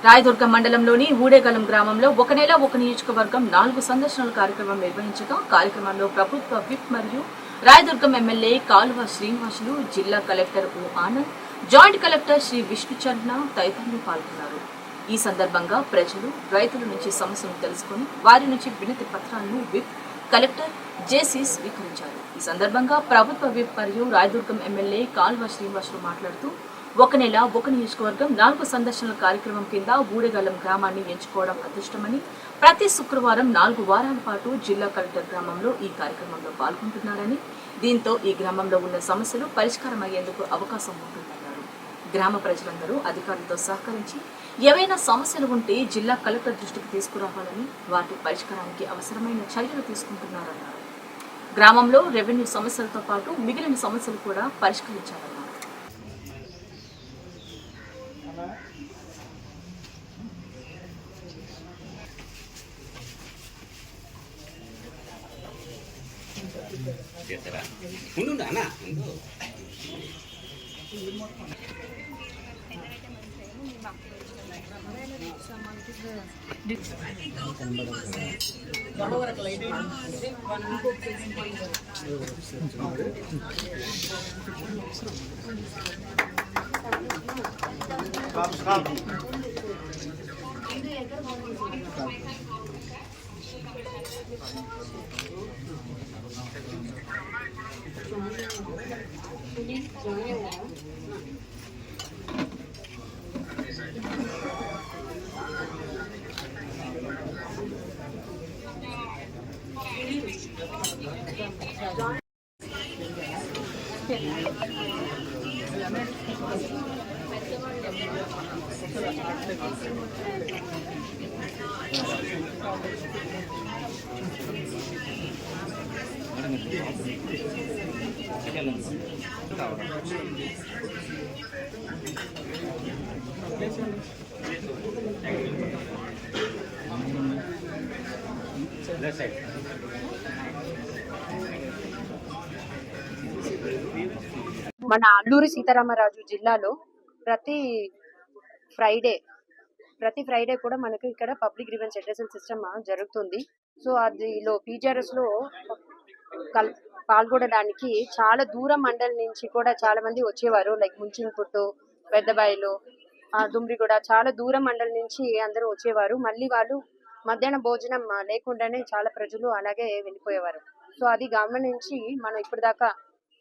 రాయదుర్గం మండలంలోని ఊడేగలం గ్రామంలో ఒక నెల ఒక నియోజకవర్గం 4 సందర్శనల కార్యక్రమం నిర్వహించగా కార్యక్రమంలో ప్రభుత్వ విప్ మరియు రాయదుర్గం ఎమ్మెల్యే కాలువ శ్రీనివాసులు, జిల్లా కలెక్టర్ ఓ ఆనంద్, జాయింట్ కలెక్టర్ శ్రీ విష్ణుచంద్ర తదితరులు పాల్గొన్నారు. ఈ సందర్భంగా ప్రజలు, రైతుల నుంచి సమస్యలను తెలుసుకుని వారి నుంచి వినతి పత్రాలను విప్, కలెక్టర్ జేసీ స్వీకరించారు. ఈ సందర్భంగా ప్రభుత్వ విప్ మరియు రాయదుర్గం ఎమ్మెల్యే కాలువ శ్రీనివాసులు మాట్లాడుతూ ఒక నెల ఒక నియోజకవర్గం 4 సందర్శనల కార్యక్రమం కింద ఊడేగలం గ్రామాన్ని ఎంచుకోవడం అదృష్టమని, ప్రతి శుక్రవారం 4 వారాల పాటు జిల్లా కలెక్టర్ గ్రామంలో ఈ కార్యక్రమంలో పాల్గొంటున్నారని, దీంతో ఈ గ్రామంలో ఉన్న సమస్యలు పరిష్కారమయ్యేందుకు అవకాశం ఉంటుందన్నారు. గ్రామ ప్రజలందరూ అధికారులతో సహకరించి ఏవైనా సమస్యలు ఉంటే జిల్లా కలెక్టర్ దృష్టికి తీసుకురావాలని, వాటి పరిష్కారానికి అవసరమైన చర్యలు తీసుకుంటున్నారన్నారు. గ్రామంలో రెవెన్యూ సమస్యలతో పాటు మిగిలిన సమస్యలు కూడా పరిష్కరించాలన్నారు. మన అల్లూరి సీతారామరాజు జిల్లాలో ప్రతి ఫ్రైడే కూడా మనకి ఇక్కడ పబ్లిక్ గ్రీవెన్స్ అడ్రసల్ సిస్టమ్ జరుగుతుంది. సో అదిలో పీజీఆర్ఎస్ లో పాల్గొనడానికి చాలా దూరం మండలం నుంచి కూడా చాలా మంది వచ్చేవారు. లైక్ ముంచింపుట్టు, పెద్దబాయిలు, దుమ్రిగూడ, చాలా దూరం మండలం నుంచి అందరూ వచ్చేవారు. మళ్ళీ వాళ్ళు మధ్యాహ్న భోజనం లేకుండానే చాలా ప్రజలు అలాగే వెళ్ళిపోయేవారు. సో అది గమనించి మనం ఇప్పుడు దాకా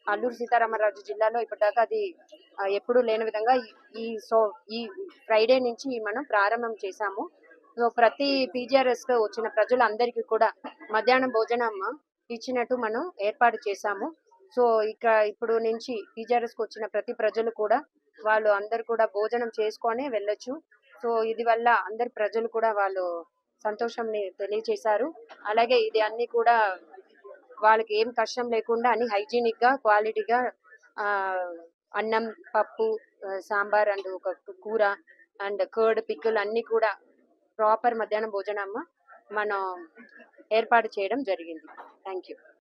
అల్లూరు సీతారామరాజు జిల్లాలో ఇప్పటిదాకా అది ఎప్పుడూ లేని విధంగా ఈ ఫ్రైడే నుంచి మనం ప్రారంభం చేశాము. సో ప్రతి పీజీఆర్ఎస్ కు వచ్చిన ప్రజలందరికీ కూడా మధ్యాహ్నం భోజనం ఇచ్చినట్టు మనం ఏర్పాటు చేశాము. సో ఇప్పుడు నుంచి పీజీఆర్ఎస్ కు వచ్చిన ప్రతి ప్రజలు కూడా వాళ్ళు అందరు కూడా భోజనం చేసుకొని వెళ్ళొచ్చు. సో ఇది వల్ల అందరు ప్రజలు కూడా వాళ్ళు సంతోషంని తెలియజేశారు. అలాగే ఇది అన్ని కూడా వాళ్ళకి ఏం కష్టం లేకుండా అన్ని హైజీనిక్ గా, క్వాలిటీగా అన్నం, పప్పు, సాంబార్ అండ్ ఒక కూర అండ్ కర్డ్, పిక్కులు అన్ని కూడా ప్రాపర్ మధ్యాహ్నం భోజనం మనం ఏర్పాటు చేయడం జరిగింది. Thank you.